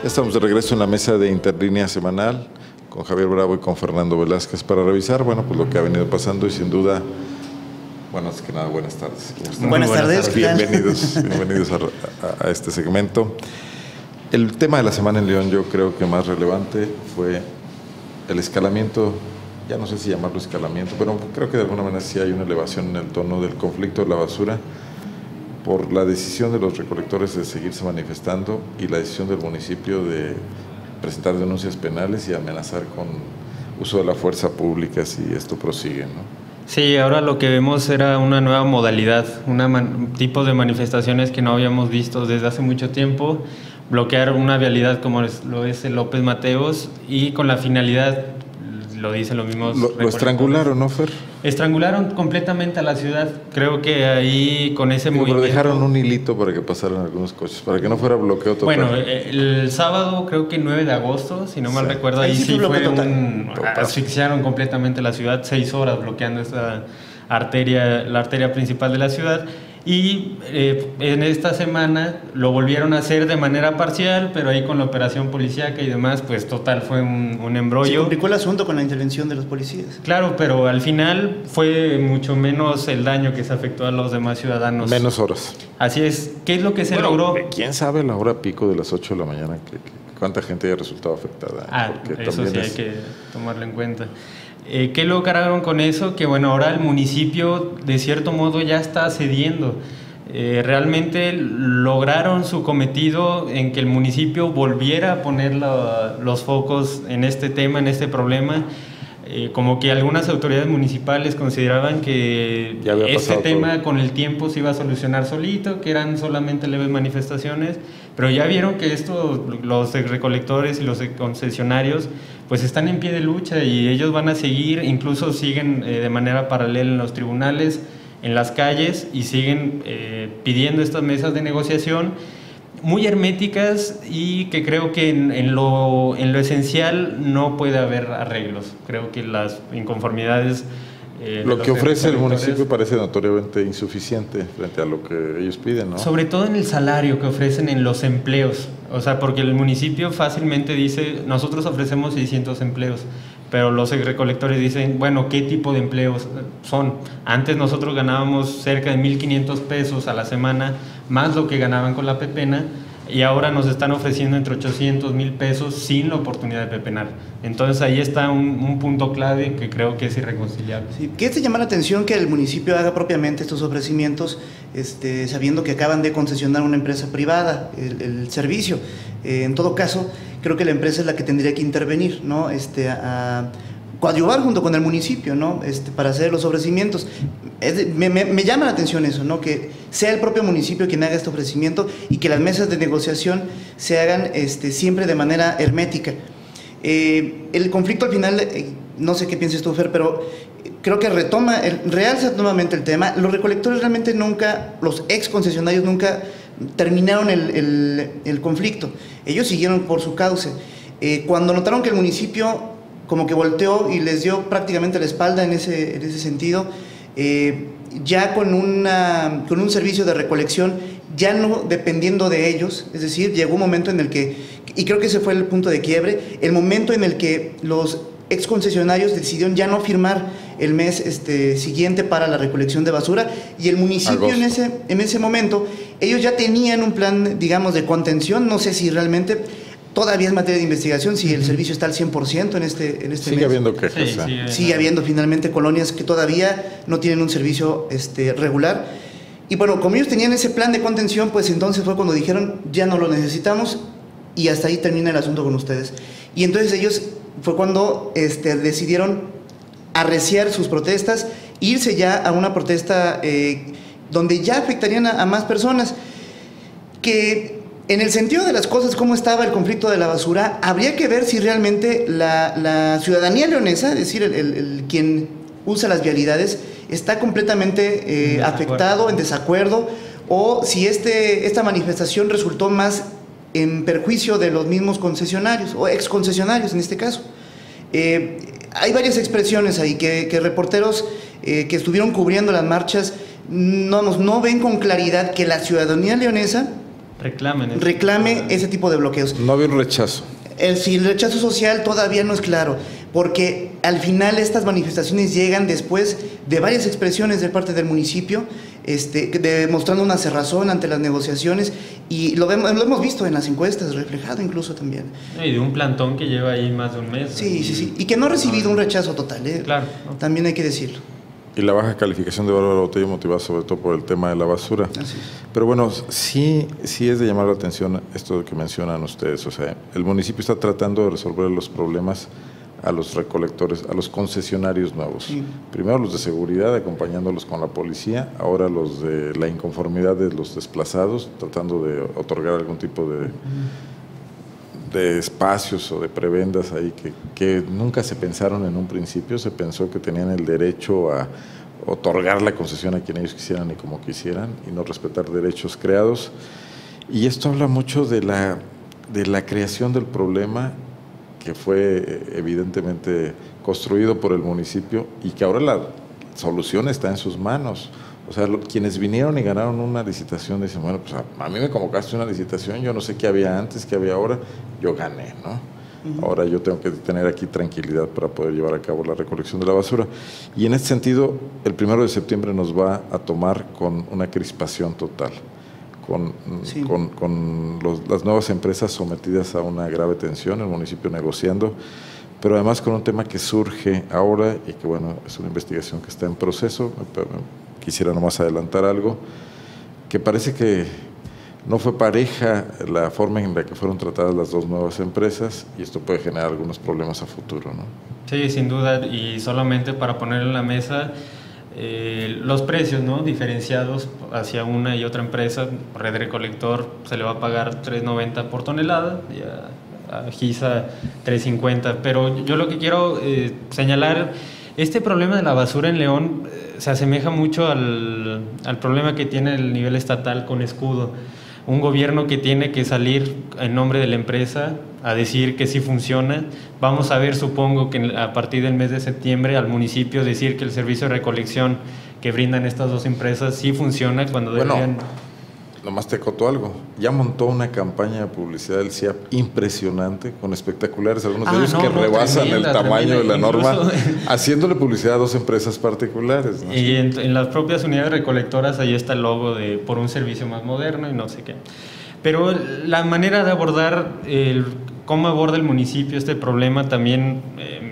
Ya estamos de regreso en la mesa de Interlínea semanal con Javier Bravo y con Fernando Velázquez para revisar, bueno, pues lo que ha venido pasando y sin duda, bueno, es que nada, buenas tardes. Buenas tardes. Bienvenidos a este segmento. El tema de la semana en León, yo creo que más relevante fue el escalamiento, ya no sé si llamarlo escalamiento, pero creo que de alguna manera sí hay una elevación en el tono del conflicto de la basura por la decisión de los recolectores de seguirse manifestando y la decisión del municipio de presentar denuncias penales y amenazar con uso de la fuerza pública si esto prosigue, ¿no? Sí, ahora lo que vemos era una nueva modalidad, un tipo de manifestaciones que no habíamos visto desde hace mucho tiempo, bloquear una vialidad como lo es el López Mateos y con la finalidad, lo dicen los mismos recolectores. Lo estrangularon, ¿no, Fer? Estrangularon completamente a la ciudad. Creo que ahí con ese movimiento... Pero dejaron un hilito para que pasaran algunos coches, para que no fuera bloqueo total. Bueno, el sábado, creo que 9 de agosto, si no mal recuerdo, ahí sí fue asfixiaron completamente la ciudad, 6 horas bloqueando esa arteria, la arteria principal de la ciudad. Y en esta semana lo volvieron a hacer de manera parcial, pero ahí con la operación policíaca y demás, pues total fue un embrollo. Se complicó el asunto con la intervención de los policías. Claro, pero al final fue mucho menos el daño que se afectó a los demás ciudadanos. Menos horas. Así es. ¿Qué es lo que se logró? ¿Quién sabe la hora pico de las 8 de la mañana cuánta gente haya resultado afectada? Eso sí hay que tomarlo en cuenta. ¿Qué lograron con eso? Que bueno, ahora el municipio de cierto modo ya está cediendo. Realmente lograron su cometido en que el municipio volviera a poner los focos en este tema, en este problema. Como que algunas autoridades municipales consideraban que este tema con el tiempo se iba a solucionar solito, que eran solamente leves manifestaciones, pero ya vieron que los recolectores y los concesionarios pues están en pie de lucha y ellos van a seguir, incluso siguen de manera paralela en los tribunales, en las calles y siguen pidiendo estas mesas de negociación muy herméticas y que creo que en lo esencial no puede haber arreglos. Creo que las inconformidades... lo que ofrece el municipio parece notoriamente insuficiente frente a lo que ellos piden, ¿no? Sobre todo en el salario que ofrecen en los empleos. O sea, porque el municipio fácilmente dice, nosotros ofrecemos 600 empleos, pero los recolectores dicen, bueno, ¿qué tipo de empleos son? Antes nosotros ganábamos cerca de 1,500 pesos a la semana, más lo que ganaban con la pepena, y ahora nos están ofreciendo entre 800, 1,000 pesos sin la oportunidad de pepenar. Entonces ahí está un punto clave que creo que es irreconciliable. Sí, ¿qué te llama la atención que el municipio haga propiamente estos ofrecimientos sabiendo que acaban de concesionar a una empresa privada el servicio? En todo caso, creo que la empresa es la que tendría que intervenir, ¿no? A coadyuvar junto con el municipio, ¿no? Para hacer los ofrecimientos. Me llama la atención eso, ¿no? Que sea el propio municipio quien haga este ofrecimiento y que las mesas de negociación se hagan siempre de manera hermética. El conflicto al final, no sé qué piensas tú, Fer, pero creo que realza nuevamente el tema. Los recolectores realmente nunca, los ex concesionarios nunca terminaron el conflicto. Ellos siguieron por su cauce. Cuando notaron que el municipio como que volteó y les dio prácticamente la espalda en ese sentido, ya con un servicio de recolección, ya no dependiendo de ellos, es decir, llegó un momento en el que, y creo que ese fue el punto de quiebre, el momento en el que los ex concesionarios decidieron ya no firmar el mes siguiente para la recolección de basura, y el municipio en ese momento, ellos ya tenían un plan, digamos, de contención. No sé si realmente todavía es materia de investigación, si el servicio está al 100% en este mes. Sigue habiendo quejas. Sigue habiendo finalmente colonias que todavía no tienen un servicio regular. Y bueno, como ellos tenían ese plan de contención, pues entonces fue cuando dijeron, ya no lo necesitamos, y hasta ahí termina el asunto con ustedes. Y entonces ellos fue cuando decidieron arreciar sus protestas, irse ya a una protesta donde ya afectarían a más personas, que en el sentido de las cosas, cómo estaba el conflicto de la basura, habría que ver si realmente la ciudadanía leonesa, es decir, quien usa las vialidades, está completamente afectado, en desacuerdo, o si esta manifestación resultó más en perjuicio de los mismos concesionarios, o ex concesionarios en este caso. Hay varias expresiones ahí que reporteros que estuvieron cubriendo las marchas no ven con claridad que la ciudadanía leonesa reclame ese tipo de bloqueos. No había un rechazo. Si el rechazo social todavía no es claro, porque al final estas manifestaciones llegan después de varias expresiones de parte del municipio, demostrando una cerrazón ante las negociaciones, y lo hemos visto en las encuestas, reflejado incluso también. Y de un plantón que lleva ahí más de un mes. Sí, y que no ha recibido un rechazo total, Claro. También hay que decirlo. Y la baja calificación de Bárbara Botello motivada sobre todo por el tema de la basura. Así es. Pero bueno, sí es de llamar la atención esto que mencionan ustedes. O sea, el municipio está tratando de resolver los problemas a los recolectores, a los concesionarios nuevos. Sí. Primero los de seguridad, acompañándolos con la policía, ahora los de la inconformidad de los desplazados, tratando de otorgar algún tipo de espacios o de prebendas ahí que nunca se pensaron en un principio. Se pensó que tenían el derecho a otorgar la concesión a quien ellos quisieran y como quisieran, y no respetar derechos creados. Y esto habla mucho de la creación del problema, que fue evidentemente construido por el municipio y que ahora la solución está en sus manos. O sea, quienes vinieron y ganaron una licitación dicen, bueno, pues a mí me convocaste una licitación, yo no sé qué había antes, qué había ahora, yo gané, ¿no? Ahora yo tengo que tener aquí tranquilidad para poder llevar a cabo la recolección de la basura. Y en este sentido, el 1 de septiembre nos va a tomar con una crispación total, con las nuevas empresas sometidas a una grave tensión, el municipio negociando, pero además con un tema que surge ahora y que, bueno, es una investigación que está en proceso. Quisiera nomás adelantar algo, que parece que no fue pareja la forma en la que fueron tratadas las dos nuevas empresas, y esto puede generar algunos problemas a futuro, ¿no? Sí, sin duda, y solamente para poner en la mesa los precios, ¿no?, diferenciados hacia una y otra empresa. Red Recolector se le va a pagar $3.90 por tonelada y a GISA $3.50, pero yo lo que quiero señalar, este problema de la basura en León se asemeja mucho al problema que tiene el nivel estatal con Escudo. Un gobierno que tiene que salir en nombre de la empresa a decir que sí funciona. Vamos a ver, supongo que a partir del mes de septiembre, al municipio decir que el servicio de recolección que brindan estas dos empresas sí funciona cuando deberían... Nomás te coto algo. Ya montó una campaña de publicidad del CIAP impresionante, con espectaculares, algunos de ellos que rebasan el tamaño de la norma, haciéndole publicidad a dos empresas particulares, ¿no? Y en las propias unidades recolectoras ahí está el logo de por un servicio más moderno y no sé qué. Pero la manera de abordar, cómo aborda el municipio este problema también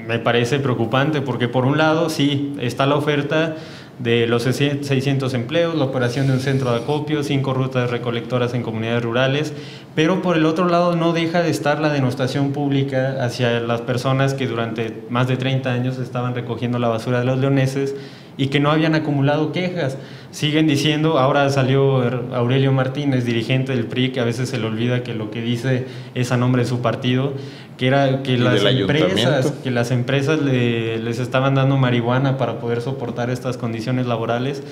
me parece preocupante, porque por un lado sí, está la oferta de los 600 empleos, la operación de un centro de acopio, 5 rutas recolectoras en comunidades rurales, pero por el otro lado no deja de estar la denostación pública hacia las personas que durante más de 30 años estaban recogiendo la basura de los leoneses y que no habían acumulado quejas. Siguen diciendo, ahora salió Aurelio Martínez, dirigente del PRI, que a veces se le olvida que lo que dice es a nombre de su partido, que era que las empresas les estaban dando marihuana para poder soportar estas condiciones laborales,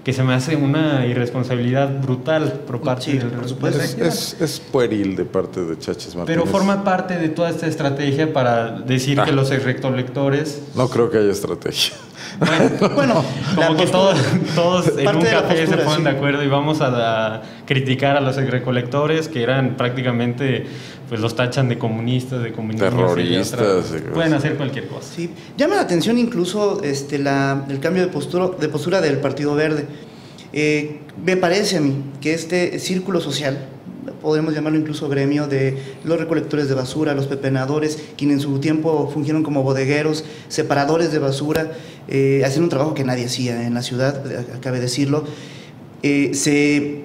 que se me hace una irresponsabilidad brutal por parte del... Por supuesto. Es pueril de parte de Cháchez Martínez. Pero forma parte de toda esta estrategia para decir que los recolectores... No creo que haya estrategia. Bueno, como que todos en un café se ponen de acuerdo y vamos a criticar a los recolectores, que eran prácticamente, pues los tachan de comunistas, de comunistas, terroristas, pueden hacer cualquier cosa. Sí, llama la atención incluso el cambio de postura del Partido Verde. Me parece a mí que este círculo social, podemos llamarlo incluso gremio, de los recolectores de basura, los pepenadores, quienes en su tiempo fungieron como bodegueros, separadores de basura, haciendo un trabajo que nadie hacía en la ciudad, cabe decirlo, se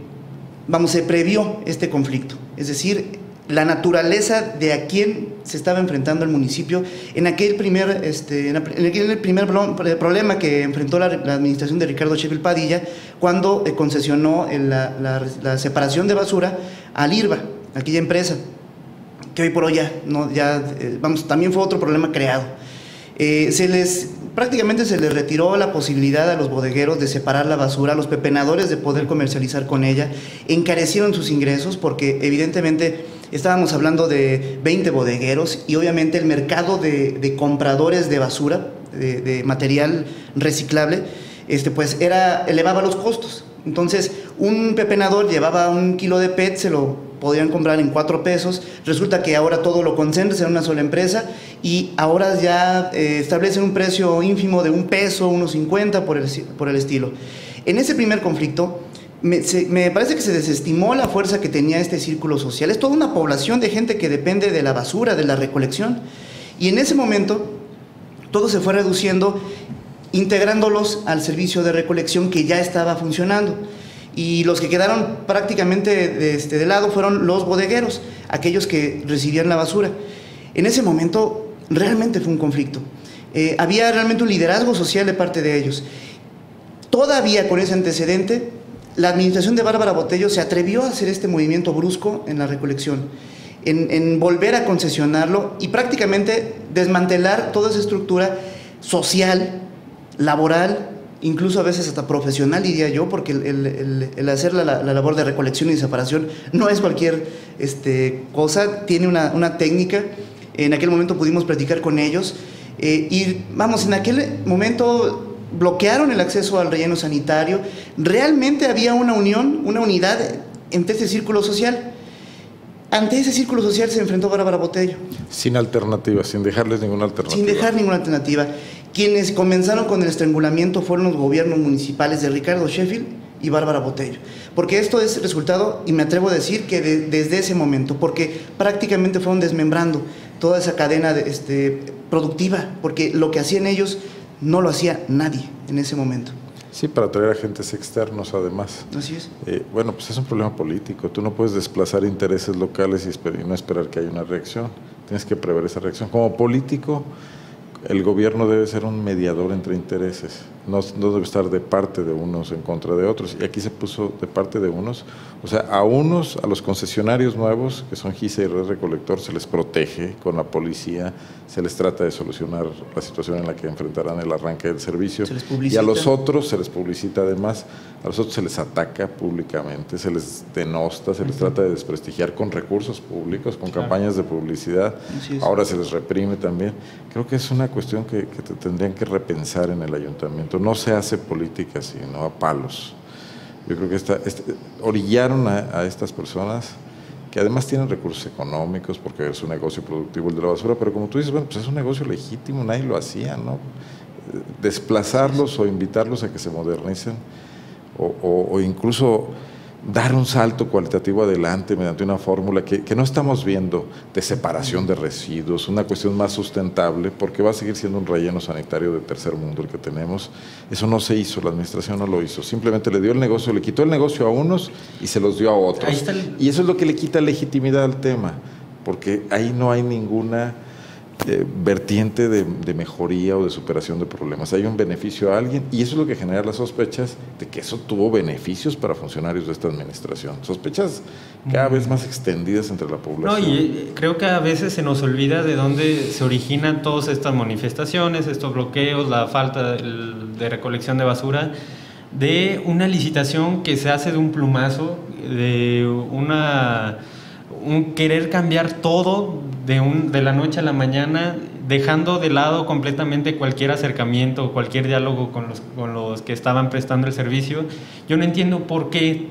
previó este conflicto. Es decir, la naturaleza de a quién se estaba enfrentando el municipio en aquel primer problema que enfrentó la administración de Ricardo Sheffield Padilla, cuando concesionó la separación de basura al IRBA, aquella empresa, que hoy por hoy también fue otro problema creado. Prácticamente se les retiró la posibilidad a los bodegueros de separar la basura, a los pepenadores de poder comercializar con ella, encarecieron sus ingresos porque evidentemente estábamos hablando de 20 bodegueros y obviamente el mercado de compradores de basura, de material reciclable, pues elevaba los costos. Entonces, un pepenador llevaba 1 kilo de PET, se lo podían comprar en 4 pesos. Resulta que ahora todo lo concentras en una sola empresa y ahora ya establecen un precio ínfimo de 1 peso, 1.50 por el estilo. En ese primer conflicto, me parece que se desestimó la fuerza que tenía este círculo social. Es toda una población de gente que depende de la basura, de la recolección. Y en ese momento, todo se fue reduciendo, integrándolos al servicio de recolección que ya estaba funcionando. Y los que quedaron prácticamente de lado fueron los bodegueros, aquellos que recibían la basura. En ese momento realmente fue un conflicto. Había realmente un liderazgo social de parte de ellos. Todavía con ese antecedente, la administración de Bárbara Botello se atrevió a hacer este movimiento brusco en la recolección, en volver a concesionarlo y prácticamente desmantelar toda esa estructura social, laboral, incluso a veces hasta profesional, diría yo, porque el hacer la labor de recolección y separación no es cualquier cosa, tiene una técnica. En aquel momento pudimos platicar con ellos y vamos, en aquel momento bloquearon el acceso al relleno sanitario. Realmente había una unión, una unidad entre este círculo social. Ante ese círculo social se enfrentó Bárbara Botello. Sin alternativa, sin dejarles ninguna alternativa. Sin dejar ninguna alternativa. Quienes comenzaron con el estrangulamiento fueron los gobiernos municipales de Ricardo Sheffield y Bárbara Botello. Porque esto es resultado, y me atrevo a decir que desde ese momento, porque prácticamente fueron desmembrando toda esa cadena productiva, porque lo que hacían ellos no lo hacía nadie en ese momento. Sí, para traer agentes externos además. Así es. Bueno, pues es un problema político. Tú no puedes desplazar intereses locales y no esperar que haya una reacción. Tienes que prever esa reacción. Como político, el gobierno debe ser un mediador entre intereses. No debe estar de parte de unos en contra de otros. Y aquí se puso de parte de unos. O sea, a los concesionarios nuevos, que son GISA y Red Recolector, se les protege con la policía, se les trata de solucionar la situación en la que enfrentarán el arranque del servicio. Se les publicita. Y a los otros se les publicita además, a los otros se les ataca públicamente, se les denosta, se les trata de desprestigiar con recursos públicos, con campañas de publicidad. Ahora se les reprime también. Creo que es una cuestión que tendrían que repensar en el ayuntamiento. No se hace política así, no a palos. Yo creo que orillaron a estas personas que además tienen recursos económicos porque es un negocio productivo el de la basura, pero como tú dices, bueno, pues es un negocio legítimo, nadie lo hacía, ¿no? Desplazarlos o invitarlos a que se modernicen o incluso dar un salto cualitativo adelante mediante una fórmula que no estamos viendo de separación de residuos, una cuestión más sustentable, porque va a seguir siendo un relleno sanitario de tercer mundo el que tenemos. Eso no se hizo, la administración no lo hizo, simplemente le dio el negocio, le quitó el negocio a unos y se los dio a otros. Y eso es lo que le quita legitimidad al tema, porque ahí no hay ninguna vertiente de mejoría o de superación de problemas. Hay un beneficio a alguien y eso es lo que genera las sospechas de que eso tuvo beneficios para funcionarios de esta administración. Sospechas cada vez más extendidas entre la población. No, y creo que a veces se nos olvida de dónde se originan todas estas manifestaciones, estos bloqueos, la falta de recolección de basura, de una licitación que se hace de un plumazo, de un querer cambiar todo de la noche a la mañana, dejando de lado completamente cualquier acercamiento o cualquier diálogo con los que estaban prestando el servicio. Yo no entiendo por qué,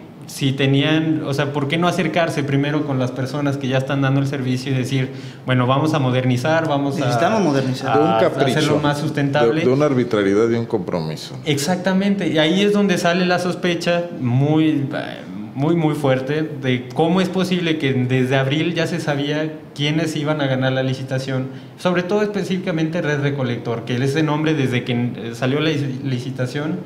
¿por qué no acercarse primero con las personas que ya están dando el servicio y decir, bueno, vamos a modernizar, necesitamos modernizar, de un capricho, hacerlo más sustentable? De una arbitrariedad y un compromiso. Exactamente, y ahí es donde sale la sospecha muy fuerte de cómo es posible que desde abril ya se sabía quiénes iban a ganar la licitación, sobre todo específicamente Red Recolector, que ese nombre desde que salió la licitación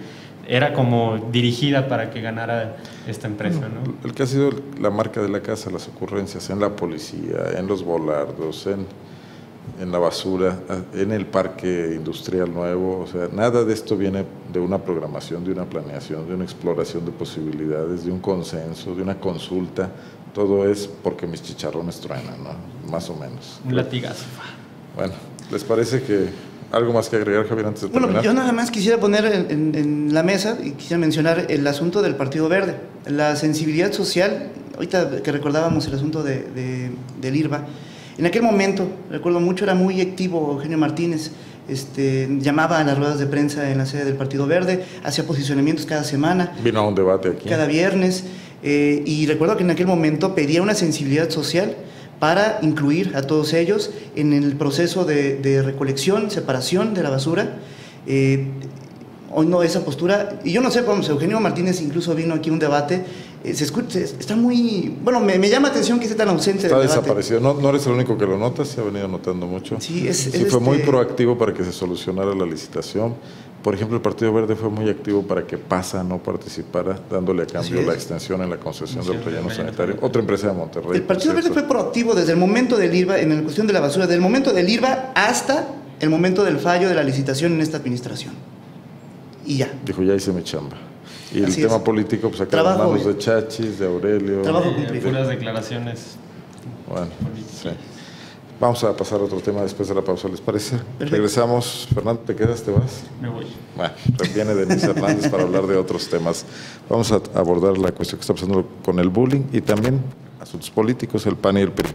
era como dirigida para que ganara esta empresa, ¿no? El que ha sido la marca de la casa, las ocurrencias en la policía, en los volardos, en la basura, en el parque industrial nuevo, o sea, nada de esto viene de una programación, de una planeación, de una exploración de posibilidades, de un consenso, de una consulta. Todo es porque mis chicharrones truenan, ¿no? Más o menos. Un latigazo. Bueno, ¿les parece que algo más que agregar, Javier, antes de terminar? Bueno, yo nada más quisiera poner en la mesa y quisiera mencionar el asunto del Partido Verde, la sensibilidad social. Ahorita que recordábamos el asunto del IRBA, en aquel momento, recuerdo mucho, era muy activo Eugenio Martínez, llamaba a las ruedas de prensa en la sede del Partido Verde, hacía posicionamientos cada semana. Vino a un debate aquí. Cada viernes. Y recuerdo que en aquel momento pedía una sensibilidad social para incluir a todos ellos en el proceso de recolección, separación de la basura. Hoy no, esa postura, y yo no sé, vamos, Eugenio Martínez incluso vino aquí a un debate, está muy, bueno, me llama la atención que esté tan ausente del debate. Está desaparecido, no eres el único que lo nota, se ha venido notando mucho. Sí, fue muy proactivo para que se solucionara la licitación. Por ejemplo, el Partido Verde fue muy activo para que PASA no participara, dándole a cambio la extensión en la concesión del relleno sanitario. Otra empresa de Monterrey. El Partido Verde fue proactivo desde el momento del IRBA, en la cuestión de la basura, desde el momento del IRBA hasta el momento del fallo de la licitación en esta administración. Y ya. Dijo, ya hice mi chamba. Y el tema político, pues acá las manos de Chachis, de Aurelio. Trabajo cumplido. Puras declaraciones. Bueno, sí. Vamos a pasar a otro tema después de la pausa, ¿les parece? Perfecto. Regresamos. Fernando, ¿te quedas? ¿Te vas? Me voy. Bueno, viene Denise Hernández para hablar de otros temas. Vamos a abordar la cuestión que está pasando con el bullying y también asuntos políticos, el PAN y el PRI.